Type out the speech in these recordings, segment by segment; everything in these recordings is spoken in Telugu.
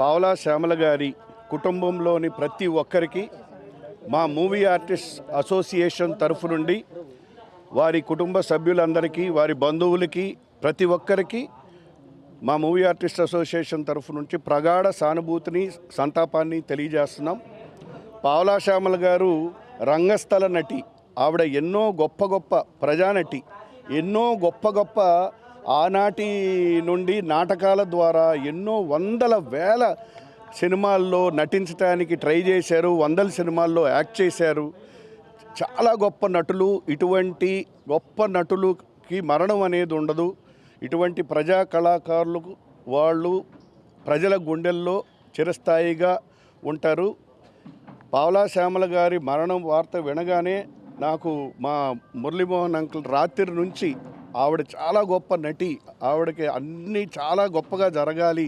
పావలా శ్యామల గారి కుటుంబంలోని ప్రతి ఒక్కరికి మా మూవీ ఆర్టిస్ట్ అసోసియేషన్ తరఫు నుండి వారి కుటుంబ సభ్యులందరికీ, వారి బంధువులకి, ప్రతి ఒక్కరికి మా మూవీ ఆర్టిస్ట్ అసోసియేషన్ తరఫు నుంచి ప్రగాఢ సానుభూతిని, సంతాపాన్ని తెలియజేస్తున్నాం. పావలా శ్యామల గారు రంగస్థల నటి. ఆవిడ ఎన్నో గొప్ప గొప్ప ప్రజానటి, ఎన్నో గొప్ప ఆనాటి నుండి నాటకాల ద్వారా ఎన్నో వందల వేల సినిమాల్లో నటించడానికి ట్రై చేశారు. వందల సినిమాల్లో యాక్ట్ చేశారు. చాలా గొప్ప నటులు. ఇటువంటి గొప్ప నటులకి మరణం అనేది ఉండదు. ఇటువంటి ప్రజా కళాకారులకు వాళ్ళు ప్రజల గుండెల్లో చిరస్థాయిగా ఉంటారు. పావలా శ్యామల గారి మరణం వార్త వినగానే నాకు మా మురళీమోహన్ అంకుల్ రాత్రి నుంచి ఆవిడ చాలా గొప్ప నటి, ఆవిడకి అన్నీ చాలా గొప్పగా జరగాలి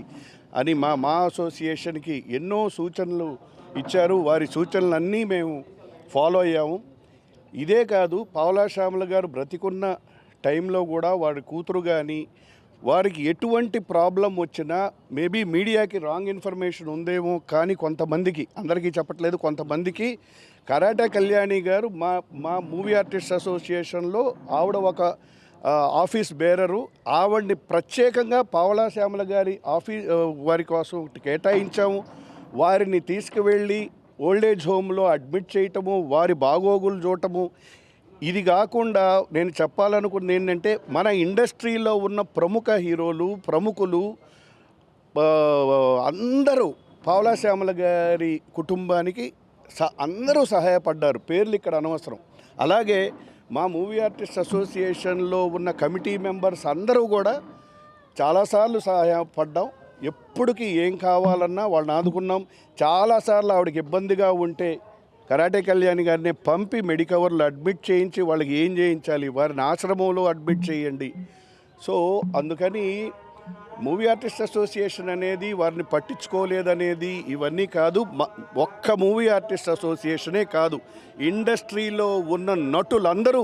అని మా అసోసియేషన్కి ఎన్నో సూచనలు ఇచ్చారు. వారి సూచనలన్నీ మేము ఫాలో అయ్యాము. ఇదే కాదు, పావలా శ్యామల గారు బ్రతికున్న టైంలో కూడా వారి కూతురు కానీ వారికి ఎటువంటి ప్రాబ్లం వచ్చినా మేబీ మీడియాకి రాంగ్ ఇన్ఫర్మేషన్ ఉందేమో, కానీ కొంతమందికి, అందరికీ చెప్పట్లేదు, కొంతమందికి కరాటే కళ్యాణి గారు మా మూవీ ఆర్టిస్ట్ అసోసియేషన్లో ఆవిడ ఒక ఆఫీస్ బేరరు. ఆవిడ్ని ప్రత్యేకంగా పావలా శ్యామల గారి వారి కోసం కేటాయించాము. వారిని తీసుకువెళ్ళి ఓల్డేజ్ హోమ్లో అడ్మిట్ చేయటము, వారి బాగోగులు చూడటము. ఇది కాకుండా నేను చెప్పాలనుకున్నది ఏంటంటే, మన ఇండస్ట్రీలో ఉన్న ప్రముఖ హీరోలు, ప్రముఖులు అందరూ పావలా శ్యామల గారి కుటుంబానికి అందరూ సహాయపడ్డారు. పేర్లు ఇక్కడ అనవసరం. అలాగే మా మూవీ ఆర్టిస్ట్ అసోసియేషన్లో ఉన్న కమిటీ మెంబర్స్ అందరూ కూడా చాలాసార్లు సహాయపడ్డాం. ఎప్పటికీ ఏం కావాలన్నా వాళ్ళని ఆదుకున్నాం. చాలాసార్లు ఆవిడకి ఇబ్బందిగా ఉంటే కరాటే కళ్యాణి గారిని పంపి మెడికవర్లో అడ్మిట్ చేయించి వాళ్ళకి ఏం చేయించాలి, వారిని ఆశ్రమంలో అడ్మిట్ చేయండి. సో అందుకని మూవీ ఆర్టిస్ట్ అసోసియేషన్ అనేది వారిని పట్టించుకోలేదనేది ఇవన్నీ కాదు. ఒక్క మూవీ ఆర్టిస్ట్ అసోసియేషనే కాదు, ఇండస్ట్రీలో ఉన్న నటులందరూ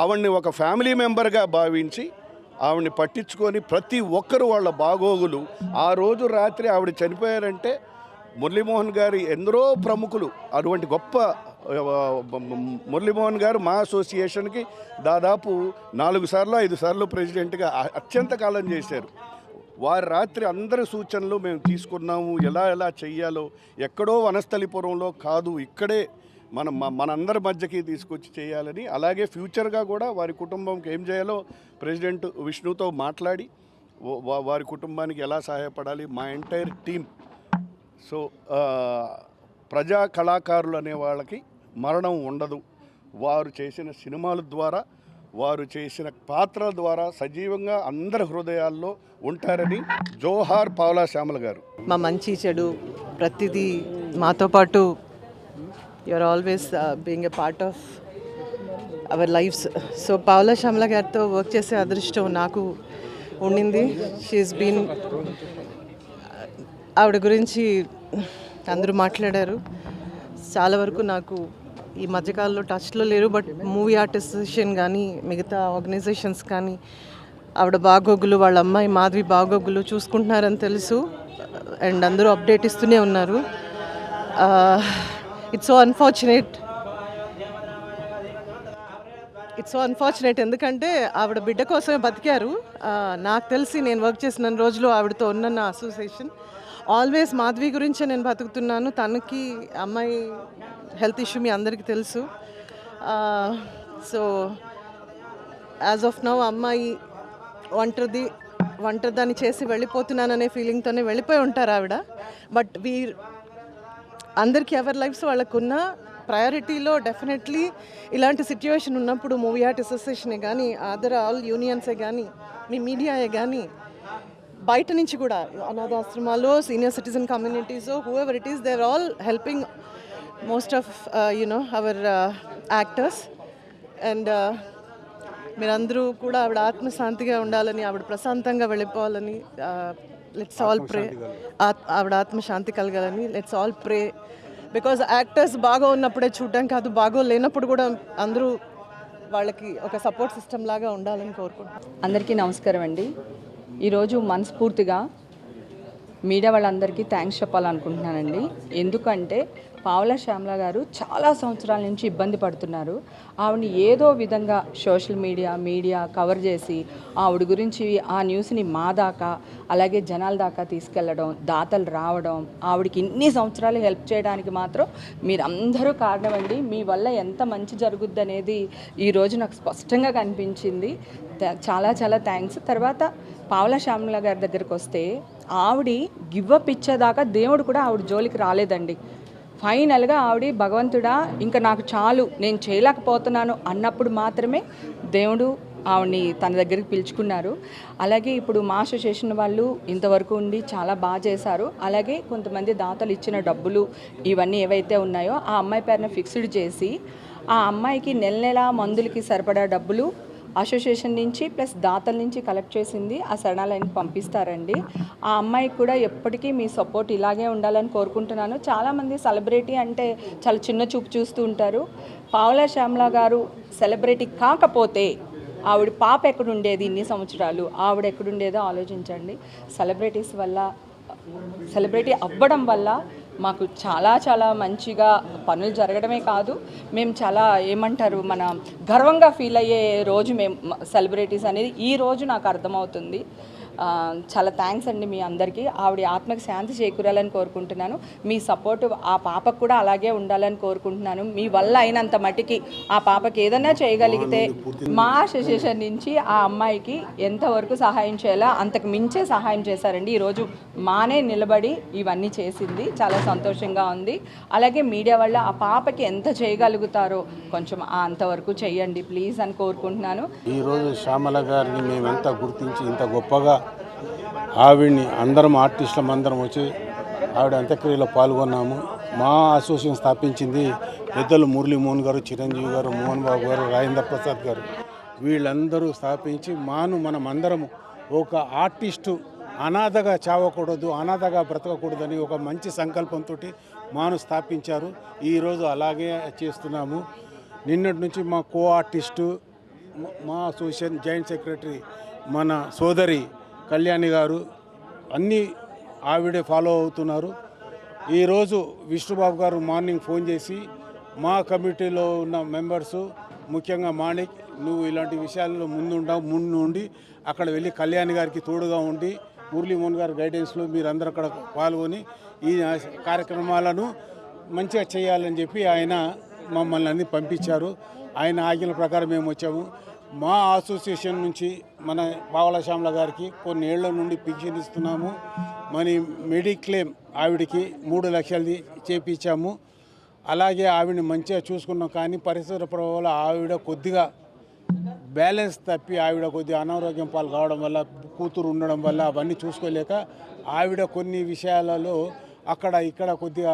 ఆవిడ్ని ఒక ఫ్యామిలీ మెంబర్గా భావించి ఆవిడ్ని పట్టించుకొని ప్రతి ఒక్కరు వాళ్ళ బాగోగులు. ఆ రోజు రాత్రి ఆవిడ చనిపోయారంటే మురళీమోహన్ గారి ఎందరో ప్రముఖులు, అటువంటి గొప్ప మురళీమోహన్ గారు మా అసోసియేషన్కి దాదాపు 4 సార్లు 5 సార్లు ప్రెసిడెంట్గా అత్యంత కాలం చేశారు. వారి రాత్రి అందరి సూచనలు మేము తీసుకున్నాము. ఎలా చెయ్యాలో, ఎక్కడో వనస్థలిపురంలో కాదు, ఇక్కడే మనందరి మధ్యకి తీసుకొచ్చి చేయాలని. అలాగే ఫ్యూచర్గా కూడా వారి కుటుంబంకి ఏం చేయాలో ప్రెసిడెంట్ విష్ణుతో మాట్లాడి వారి కుటుంబానికి ఎలా సహాయపడాలి, మా ఎంటైర్ టీం. సో ప్రజా కళాకారులు అనే వాళ్ళకి మరణం ఉండదు. వారు చేసిన సినిమాల ద్వారా, వారు చేసిన పాత్రల ద్వారా సజీవంగా అందరి హృదయాల్లో ఉంటారని. జోహార్ పావలా శ్యామల గారు. మా మంచి చెడు ప్రతిదీ మాతో పాటు, you're always being a part of our lives. So Pavala Syamala గారితో వర్క్ చేసే అదృష్టం నాకు ఉండింది. షీఈస్ బీన్, ఆవిడ గురించి అందరూ మాట్లాడారు. చాలా వరకు నాకు ఈ మధ్యకాలంలో టచ్లో లేరు, బట్ మూవీ ఆర్టిస్ట్ అసోసియేషన్ కానీ మిగతా ఆర్గనైజేషన్స్ కానీ ఆవిడ బాగోగులు, వాళ్ళ అమ్మాయి మాధవి బాగోగులు చూసుకుంటున్నారని తెలుసు. అండ్ అందరూ అప్డేట్ ఇస్తూనే ఉన్నారు. ఇట్స్ సో అన్ఫార్చునేట్ ఎందుకంటే ఆవిడ బిడ్డ కోసమే బతికారు. నాకు తెలిసి నేను వర్క్ చేసిన రోజులు ఆవిడతో ఉన్న నా అసోసియేషన్ ఆల్వేస్ మాధవి గురించే నేను బతుకుతున్నాను. తనకి అమ్మాయి హెల్త్ ఇష్యూ మీ అందరికీ తెలుసు. సో యాజ్ ఆఫ్ నౌ అమ్మాయి ఒంటరిదాన్ని చేసి వెళ్ళిపోతున్నాననే ఫీలింగ్తోనే వెళ్ళిపోయి ఉంటారు ఆవిడ. బట్ అందరికీ ఎవరి లైఫ్స్ వాళ్ళకున్న ప్రయారిటీలో డెఫినెట్లీ ఇలాంటి సిచ్యువేషన్ ఉన్నప్పుడు మూవీ ఆర్టిస్ట్ అసోసియేషనే కానీ, అదర్ ఆల్ యూనియన్సే కానీ, మీ మీడియాయే కానీ, బయట నుంచి కూడా అనాథాశ్రమాలు, senior citizen communities, whoever it is, they are all helping most of our actors. And మీరందరూ కూడా ఆవిడ ఆత్మశాంతిగా ఉండాలని, ఆవిడ ప్రశాంతంగా వెళ్ళిపోవాలని, లెట్స్ ఆల్ ప్రే. ఆవిడ ఆత్మశాంతి కలగాలని let's all pray. Because actors బాగా ఉన్నప్పుడే చూడటం కాదు, బాగో లేనప్పుడు కూడా అందరూ వాళ్ళకి ఒక సపోర్ట్ సిస్టమ్ లాగా ఉండాలని కోరుకుంటున్నాను. అందరికీ నమస్కారం అండి. ఈరోజు మనస్ఫూర్తిగా మీడియా వాళ్ళందరికీ థ్యాంక్స్ చెప్పాలనుకుంటున్నానండి. ఎందుకంటే పావలా శ్యామల గారు చాలా సంవత్సరాల నుంచి ఇబ్బంది పడుతున్నారు. ఆవిడని ఏదో విధంగా సోషల్ మీడియా కవర్ చేసి ఆవిడ గురించి ఆ న్యూస్ని మా దాకా అలాగే జనాల దాకా తీసుకెళ్ళడం, దాతలు రావడం, ఆవిడకి ఇన్ని సంవత్సరాలు హెల్ప్ చేయడానికి మాత్రం మీరందరూ కారణమండి. మీ వల్ల ఎంత మంచి జరుగుద్ది అనేది ఈరోజు నాకు స్పష్టంగా కనిపించింది. చాలా చాలా థ్యాంక్స్. తర్వాత పావలా శ్యామల గారి దగ్గరికి వస్తే ఆవిడ గివ్అప్ ఇచ్చేదాకా దేవుడు కూడా ఆవిడ జోలికి రాలేదండి. ఫైనల్గా ఆవిడ భగవంతుడా ఇంకా నాకు చాలు, నేను చేయలేకపోతున్నాను అన్నప్పుడు మాత్రమే దేవుడు ఆవిడని తన దగ్గరికి పిలుచుకున్నారు. అలాగే ఇప్పుడు మా అసోసియేషన్ వాళ్ళు ఇంతవరకు ఉండి చాలా బాగా చేశారు. అలాగే కొంతమంది దాతలు ఇచ్చిన డబ్బులు ఇవన్నీ ఏవైతే ఉన్నాయో ఆ అమ్మాయి పేరున ఫిక్స్డ్ చేసి ఆ అమ్మాయికి నెల మందులకి సరిపడా డబ్బులు అసోసియేషన్ నుంచి ప్లస్ దాతల నుంచి కలెక్ట్ చేసింది ఆ శరణాలయానికి పంపిస్తారండి. ఆ అమ్మాయికి కూడా ఎప్పటికీ మీ సపోర్ట్ ఇలాగే ఉండాలని కోరుకుంటున్నాను. చాలామంది సెలబ్రిటీ అంటే చాలా చిన్న చూపు చూస్తూ ఉంటారు. పావలా శ్యామల గారు సెలబ్రిటీ కాకపోతే ఆవిడ పాప ఎక్కడుండేది ఇన్ని సంవత్సరాలు, ఆవిడ ఎక్కడుండేదో ఆలోచించండి. సెలబ్రిటీ అవ్వడం వల్ల మాకు చాలా చాలా మంచిగా పనులు జరగడమే కాదు, మేము చాలా మన గర్వంగా ఫీల్ అయ్యే రోజు మేము సెలబ్రిటీస్ అనేది ఈ రోజు నాకు అర్థమవుతుంది. చాలా థ్యాంక్స్ అండి మీ అందరికీ. ఆవిడ ఆత్మకి శాంతి చేకూరాలని కోరుకుంటున్నాను. మీ సపోర్ట్ ఆ పాపకు కూడా అలాగే ఉండాలని కోరుకుంటున్నాను. మీ వల్ల అయినంత మటుకి ఆ పాపకి ఏదైనా చేయగలిగితే మా అసోసియేషన్ నుంచి ఆ అమ్మాయికి ఎంతవరకు సహాయం చేయాలో అంతకు మించే సహాయం చేశారండి. ఈరోజు మానే నిలబడి ఇవన్నీ చేసింది, చాలా సంతోషంగా ఉంది. అలాగే మీడియా వల్ల ఆ పాపకి ఎంత చేయగలుగుతారో కొంచెం అంతవరకు చెయ్యండి ప్లీజ్ అని కోరుకుంటున్నాను. ఈరోజు శ్యామల గారిని మేమెంత గుర్తించి ఇంత గొప్పగా ఆవిడ్ని అందరం ఆర్టిస్టులం అందరం వచ్చి ఆవిడ అంత్యక్రియలో పాల్గొన్నాము. మా అసోసియేషన్ స్థాపించింది పెద్దలు మురళీ మోహన్ గారు, చిరంజీవి గారు, మోహన్ బాబు గారు, రాజేంద్ర ప్రసాద్ గారు. వీళ్ళందరూ స్థాపించి మనం అందరము ఒక ఆర్టిస్టు అనాథగా చావకూడదు, అనాథగా బ్రతకకూడదని ఒక మంచి సంకల్పంతో మాను స్థాపించారు. ఈరోజు అలాగే చేస్తున్నాము. నిన్నటి నుంచి మా కో ఆర్టిస్టు మా అసోసియేషన్ జాయింట్ సెక్రటరీ మన సోదరి కళ్యాణి గారు అన్నీ ఆవిడే ఫాలో అవుతున్నారు. ఈరోజు విష్ణుబాబు గారు మార్నింగ్ ఫోన్ చేసి మా కమిటీలో ఉన్న మెంబర్సు ముఖ్యంగా మాణిక్, నువ్వు ఇలాంటి విషయాల్లో ముందు ఉండి అక్కడ వెళ్ళి కళ్యాణి గారికి తోడుగా ఉండి మురళీమోహన్ గారి గైడెన్స్లో మీరందరూ అక్కడ పాల్గొని ఈ కార్యక్రమాలను మంచిగా చేయాలని చెప్పి ఆయన మమ్మల్ని అన్ని పంపించారు. ఆయన ఆజ్ఞల ప్రకారం మేము వచ్చాము. మా అసోసియేషన్ నుంచి మన పావలా శ్యామల గారికి కొన్ని ఏళ్ల నుండి పింఛన్ ఇస్తున్నాము. మన మెడిక్లెయిమ్ ఆవిడికి 3 లక్షలది చేపించాము. అలాగే ఆవిడని మంచిగా చూసుకున్నాం. కానీ పరిసర ప్రభావాల ఆవిడ కొద్దిగా బ్యాలెన్స్ తప్పి ఆవిడ కొద్దిగా అనారోగ్యం పాలు కావడం వల్ల, కూతురు ఉండడం వల్ల అవన్నీ చూసుకోలేక ఆవిడ కొన్ని విషయాలలో అక్కడ ఇక్కడ కొద్దిగా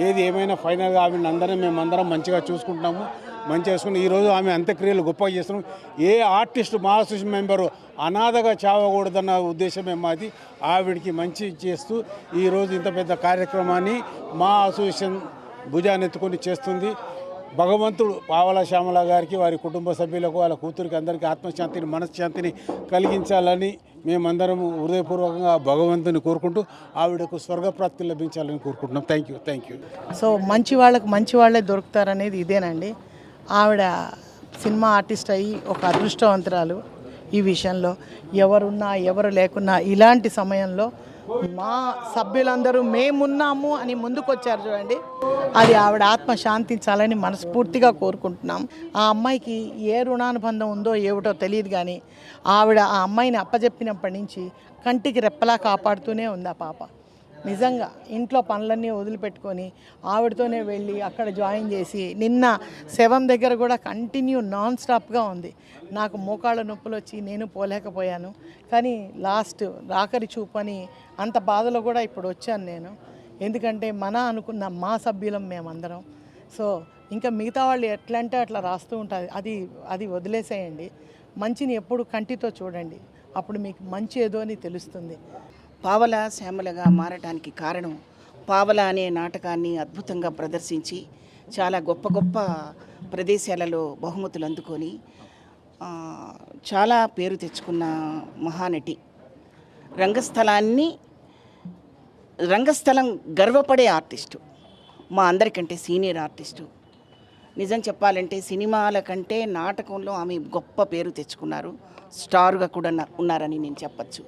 ఏది ఏమైనా ఫైనల్గా ఆవిడని మేమందరం మంచిగా చూసుకుంటున్నాము. మంచిగా చేసుకుని ఈరోజు ఆమె అంత్యక్రియలు గొప్పగా చేస్తున్నాం. ఏ ఆర్టిస్టు మా అసోసియేషన్ మెంబరు అనాథగా చావకూడదన్న ఉద్దేశమే మాది. ఆవిడికి మంచి చేస్తూ ఈరోజు ఇంత పెద్ద కార్యక్రమాన్ని మా అసోసియేషన్ భుజానెత్తుకొని చేస్తుంది. భగవంతుడు పావలా శ్యామల గారికి, వారి కుటుంబ సభ్యులకు, వాళ్ళ కూతురికి అందరికీ ఆత్మశాంతిని, మనశ్శాంతిని కలిగించాలని మేమందరం హృదయపూర్వకంగా భగవంతుని కోరుకుంటూ ఆవిడకు స్వర్గప్రాప్తి లభించాలని కోరుకుంటున్నాం. Thank you. సో మంచి వాళ్ళకు మంచి వాళ్ళే దొరుకుతారనేది ఇదేనండి. ఆవిడ సినిమా ఆర్టిస్ట్ అయ్యి ఒక అదృష్టవంతురాలు. ఈ విషయంలో ఎవరున్నా ఎవరు లేకున్నా ఇలాంటి సమయంలో మా సభ్యులందరూ మేమున్నాము అని ముందుకొచ్చారు చూడండి, అది ఆవిడ ఆత్మ శాంతించాలని మనస్ఫూర్తిగా కోరుకుంటున్నాం. ఆ అమ్మాయికి ఏ రుణానుబంధం ఉందో ఏమిటో తెలియదు, కానీ ఆవిడ ఆ అమ్మాయిని అప్పచెప్పినప్పటి నుంచి కంటికి రెప్పలా కాపాడుతూనే ఉంది ఆ పాప. నిజంగా ఇంట్లో పనులన్నీ వదిలిపెట్టుకొని ఆవిడతోనే వెళ్ళి అక్కడ జాయిన్ చేసి నిన్న శవం దగ్గర కూడా కంటిన్యూ నాన్ స్టాప్గా ఉంది. నాకు మోకాళ్ళ నొప్పులు వచ్చి నేను పోలేకపోయాను, కానీ లాస్ట్ ఆఖరి చూపని అంత బాధలో కూడా ఇప్పుడు వచ్చాను నేను. ఎందుకంటే అనుకున్న మా సభ్యులం మేమందరం. సో ఇంకా మిగతా వాళ్ళు ఎట్లా అంటే అట్లా రాస్తూ ఉంటుంది, అది వదిలేసేయండి. మంచిని ఎప్పుడు కంటితో చూడండి, అప్పుడు మీకు మంచి ఏదో అని తెలుస్తుంది. పావలా శ్యామలగా మారడానికి కారణం పావలా అనే నాటకాన్ని అద్భుతంగా ప్రదర్శించి చాలా గొప్ప గొప్ప ప్రదేశాలలో బహుమతులు అందుకొని చాలా పేరు తెచ్చుకున్న మహానటి. రంగస్థలాన్ని రంగస్థలం గర్వపడే ఆర్టిస్టు, మా అందరికంటే సీనియర్ ఆర్టిస్టు. నిజం చెప్పాలంటే సినిమాల కంటే నాటకంలో ఆమె గొప్ప పేరు తెచ్చుకున్నారు. స్టార్గా కూడా ఉన్నారని నేను చెప్పచ్చు.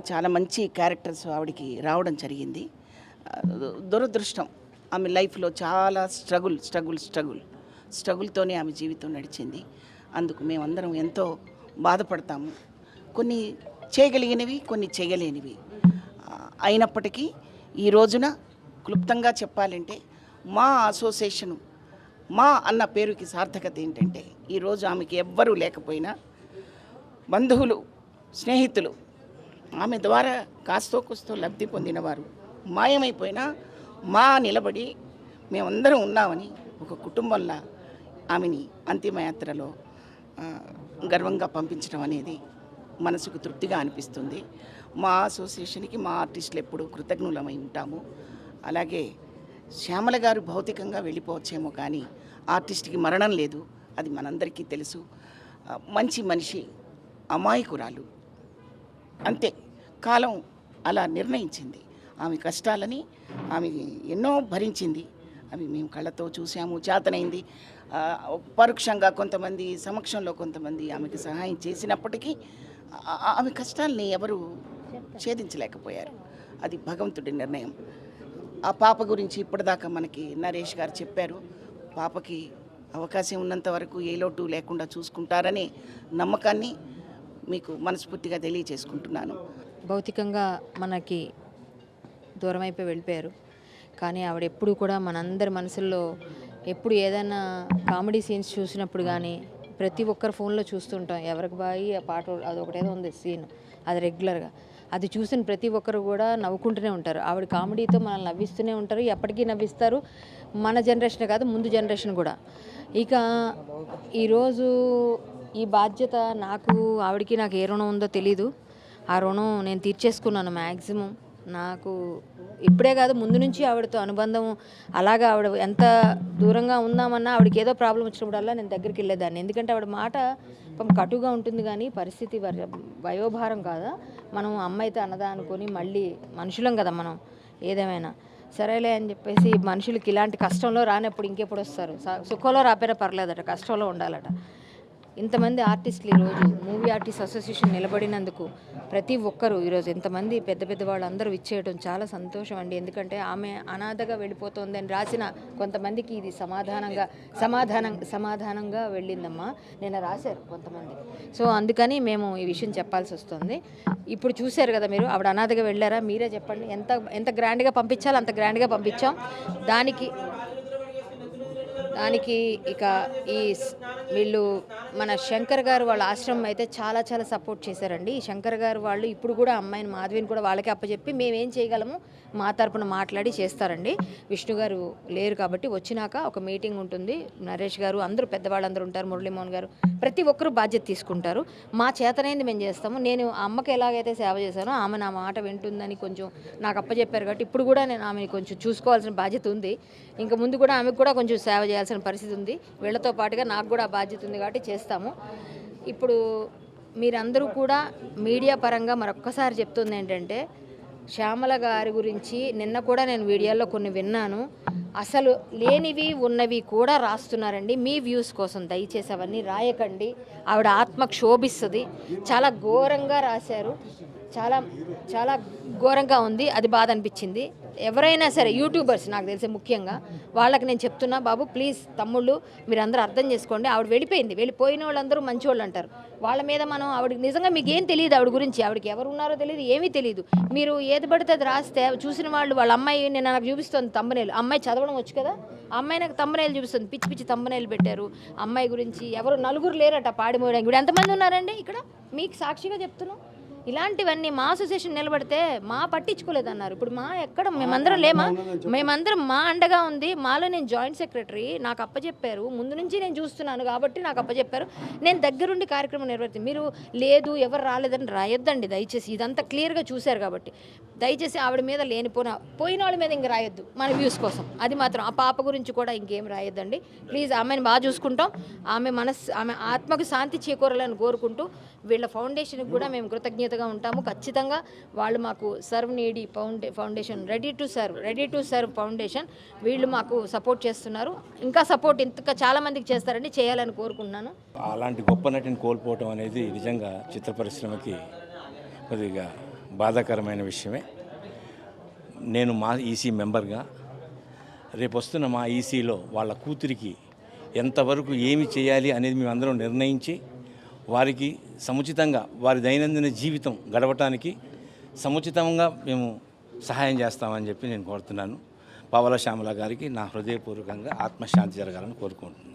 చాలా మంచి క్యారెక్టర్స్ ఆవిడికి రావడం జరిగింది. దురదృష్టం, ఆమె లైఫ్లో చాలా స్ట్రగుల్తోనే ఆమె జీవితం నడిచింది. అందుకు మేమందరం ఎంతో బాధపడతాము. కొన్ని చేయగలిగినవి, కొన్ని చేయలేనివి అయినప్పటికీ ఈ రోజున క్లుప్తంగా చెప్పాలంటే మా అసోసియేషను, మా అన్న పేరుకి సార్థకత ఏంటంటే ఈరోజు ఆమెకి ఎవ్వరూ లేకపోయినా బంధువులు, స్నేహితులు, ఆమె ద్వారా కాస్తో కూస్తో లబ్ధి పొందినవారు మాయమైపోయినా మా నిలబడి మేమందరం ఉన్నామని ఒక కుటుంబంలా ఆమెని అంతిమయాత్రలో గర్వంగా పంపించడం అనేది మనసుకు తృప్తిగా అనిపిస్తుంది. మా అసోసియేషన్కి మా ఆర్టిస్టులు ఎప్పుడూ కృతజ్ఞులమై ఉంటాము. అలాగే శ్యామల గారు భౌతికంగా వెళ్ళిపోవచ్చేమో కానీ ఆర్టిస్ట్కి మరణం లేదు, అది మనందరికీ తెలుసు. మంచి మనిషి, అమాయకురాలు, అంతే. కాలం అలా నిర్ణయించింది. ఆమె కష్టాలని ఆమె ఎన్నో భరించింది. అవి మేము కళ్ళతో చూసాము, చేతనైంది. పరోక్షంగా కొంతమంది, సమక్షంలో కొంతమంది ఆమెకు సహాయం చేసినప్పటికీ ఆమె కష్టాలని ఎవరు ఛేదించలేకపోయారు. అది భగవంతుడి నిర్ణయం. ఆ పాప గురించి ఇప్పటిదాకా మనకి నరేష్ గారు చెప్పారు. పాపకి అవకాశం ఉన్నంత వరకు ఏ లోటు లేకుండా చూసుకుంటారనే నమ్మకాన్ని మీకు మనస్ఫూర్తిగా తెలియచేసుకుంటున్నాను. భౌతికంగా మనకి దూరం అయిపోయి వెళ్ళిపోయారు. కానీ ఆవిడ ఎప్పుడు కూడా మనందరి మనసుల్లో ఎప్పుడు ఏదైనా కామెడీ సీన్స్ చూసినప్పుడు కానీ ప్రతి ఒక్కరు ఫోన్లో చూస్తుంటాం. ఎవరికి బాయి ఆ పాట అదొకటేదో ఉంది సీన్, అది రెగ్యులర్గా అది చూసిన ప్రతి ఒక్కరు కూడా నవ్వుకుంటూనే ఉంటారు. ఆవిడ కామెడీతో మనల్ని నవ్విస్తూనే ఉంటారు, ఎప్పటికీ నవ్విస్తారు. మన జనరేషన్ కాదు, ముందు జనరేషన్ కూడా. ఇక ఈరోజు ఈ బాధ్యత ఆవిడకి నాకు ఏ రుణం ఉందో తెలీదు. ఆ రుణం నేను తీర్చేసుకున్నాను మ్యాక్సిమం. నాకు ఇప్పుడే కాదు, ముందు నుంచి ఆవిడతో అనుబంధం అలాగా. ఆవిడ ఎంత దూరంగా ఉందామన్నా ఆవిడకి ఏదో ప్రాబ్లం వచ్చినప్పుడల్లా నేను దగ్గరికి వెళ్ళేదాన్ని. ఎందుకంటే ఆవిడ మాట కటుగా ఉంటుంది కానీ పరిస్థితి వయోభారం కాదా. మనం అమ్మ అయితే అన్నదా అనుకొని మళ్ళీ మనుషులం కదా మనం, ఏదేమైనా సరేలే అని చెప్పేసి మనుషులకి ఇలాంటి కష్టంలో రానప్పుడు ఇంకెప్పుడు వస్తారు. సుఖంలో రాపోయినా పర్లేదట, కష్టంలో ఉండాలట. ఇంతమంది ఆర్టిస్టులు ఈరోజు మూవీ ఆర్టిస్ట్ అసోసియేషన్ నిలబడినందుకు ప్రతి ఒక్కరూ ఈరోజు ఇంతమంది పెద్ద పెద్ద వాళ్ళు అందరూ ఇచ్చేయడం చాలా సంతోషం అండి. ఎందుకంటే ఆమె అనాథగా వెళ్ళిపోతుంది అని రాసిన కొంతమందికి ఇది సమాధానంగా వెళ్ళిందమ్మా నేను రాశారు కొంతమంది. సో అందుకని మేము ఈ విషయం చెప్పాల్సి వస్తుంది. ఇప్పుడు చూశారు కదా మీరు, ఆవిడ అనాథగా వెళ్ళారా? మీరే చెప్పండి. ఎంత గ్రాండ్గా పంపించాలో అంత గ్రాండ్గా పంపించాం. దానికి ఇక వీళ్ళు మన శంకర్ గారు వాళ్ళ ఆశ్రమం అయితే చాలా చాలా సపోర్ట్ చేశారండి. శంకర్ గారు వాళ్ళు ఇప్పుడు కూడా అమ్మాయిని మాధవిని కూడా వాళ్ళకి అప్పచెప్పి మేమేం చేయగలము మా తరపున మాట్లాడి చేస్తారండి. విష్ణు గారు లేరు కాబట్టి వచ్చినాక ఒక మీటింగ్ ఉంటుంది. నరేష్ గారు అందరూ పెద్దవాళ్ళందరూ ఉంటారు, మురళీమోహన్ గారు, ప్రతి ఒక్కరూ బాధ్యత తీసుకుంటారు. మా చేతనైంది మేము చేస్తాము. నేను అమ్మకి ఎలాగైతే సేవ చేశానో ఆమె నా మాట వింటుందని కొంచెం నాకు అప్పచెప్పారు కాబట్టి ఇప్పుడు కూడా నేను ఆమెని కొంచెం చూసుకోవాల్సిన బాధ్యత ఉంది. ఇంకా ముందు కూడా ఆమెకు కూడా కొంచెం సేవ చేయాల్సిన పరిస్థితి ఉంది. వీళ్ళతో పాటుగా నాకు కూడా ఆ బాధ్యత ఉంది కాబట్టి చేస్తాము. ఇప్పుడు మీరందరూ కూడా మీడియా పరంగా మరొక్కసారి చెప్తుంది ఏంటంటే, శ్యామల గారి గురించి నిన్న కూడా నేను వీడియోలో కొన్ని విన్నాను. అసలు లేనివి ఉన్నవి కూడా రాస్తున్నారండి మీ వ్యూస్ కోసం. దయచేసి అవన్నీ రాయకండి. ఆవిడ ఆత్మ క్షోభిస్తుంది. చాలా ఘోరంగా రాశారు, చాలా చాలా ఘోరంగా ఉంది. అది బాధ అనిపించింది. ఎవరైనా సరే యూట్యూబర్స్ నాకు తెలిసే ముఖ్యంగా వాళ్ళకి నేను చెప్తున్నా, బాబు ప్లీజ్ తమ్ముళ్ళు మీరందరూ అర్థం చేసుకోండి. ఆవిడ వెళ్ళిపోయిన వాళ్ళందరూ మంచి వాళ్ళు అంటారు. వాళ్ళ మీద మనం ఆవిడకి నిజంగా మీకు ఏం తెలియదు ఆవిడ గురించి, ఆవిడకి ఎవరు ఉన్నారో తెలియదు, ఏమీ తెలియదు. మీరు ఏది పడితే అది రాస్తే చూసిన వాళ్ళు వాళ్ళ అమ్మాయి నేను నాకు చూపిస్తుంది తమ్మునేలు. అమ్మాయి చదవడం వచ్చు కదా, అమ్మాయి నాకు తమ్మునేలు చూపిస్తుంది. పిచ్చి పిచ్చి తమ్మునేలు పెట్టారు అమ్మాయి గురించి. ఎవరు నలుగురు లేరట పాడిమోయడానికి. ఇప్పుడు ఎంతమంది ఉన్నారండి ఇక్కడ? మీకు సాక్షిగా చెప్తున్నాం. ఇలాంటివన్నీ మా అసోసియేషన్ నిలబడితే మా పట్టించుకోలేదన్నారు. ఇప్పుడు మా ఎక్కడ మేమందరం లేమా? మేమందరం మా అండగా ఉంది. మాలో నేను జాయింట్ సెక్రటరీ, నాకు అప్పచెప్పారు. ముందు నుంచి నేను చూస్తున్నాను కాబట్టి నాకు అప్పచెప్పారు. నేను దగ్గరుండి కార్యక్రమం నిర్వహిస్తాను. మీరు లేదు ఎవరు రాలేదని రాయొద్దండి దయచేసి. ఇదంతా క్లియర్గా చూశారు కాబట్టి దయచేసి ఆవిడ మీద పోయిన వాళ్ళ మీద ఇంక రాయొద్దు మన వ్యూస్ కోసం. అది మాత్రం ఆ పాప గురించి కూడా ఇంకేం రాయొద్దండి ప్లీజ్. ఆమెను బాగా చూసుకుంటాం. ఆమె ఆత్మకు శాంతి చేకూరాలని కోరుకుంటూ వీళ్ళ ఫౌండేషన్కి కూడా మేము కృతజ్ఞత బాధ్యతగా ఉంటాము. ఖచ్చితంగా వాళ్ళు మాకు serve needy foundation, ready to serve foundation, వీళ్ళు మాకు సపోర్ట్ చేస్తున్నారు. ఇంకా సపోర్ట్ ఇంకా చాలామందికి చేస్తారండి, చేయాలని కోరుకుంటున్నాను. అలాంటి గొప్ప నటిని కోల్పోవటం అనేది నిజంగా చిత్ర పరిశ్రమకి కొద్దిగా బాధాకరమైన విషయమే. నేను మా ఈసీ మెంబర్గా రేపు వస్తున్న మా ఈసీలో వాళ్ళ కూతురికి ఎంతవరకు ఏమి చేయాలి అనేది మేమందరం నిర్ణయించి వారికి సముచితంగా వారి దైనందిన జీవితం గడవటానికి సముచితంగా మేము సహాయం చేస్తామని చెప్పి నేను కోరుతున్నాను. పావలా శ్యామల గారికి నా హృదయపూర్వకంగా ఆత్మశాంతి జరగాలని కోరుకుంటున్నాను.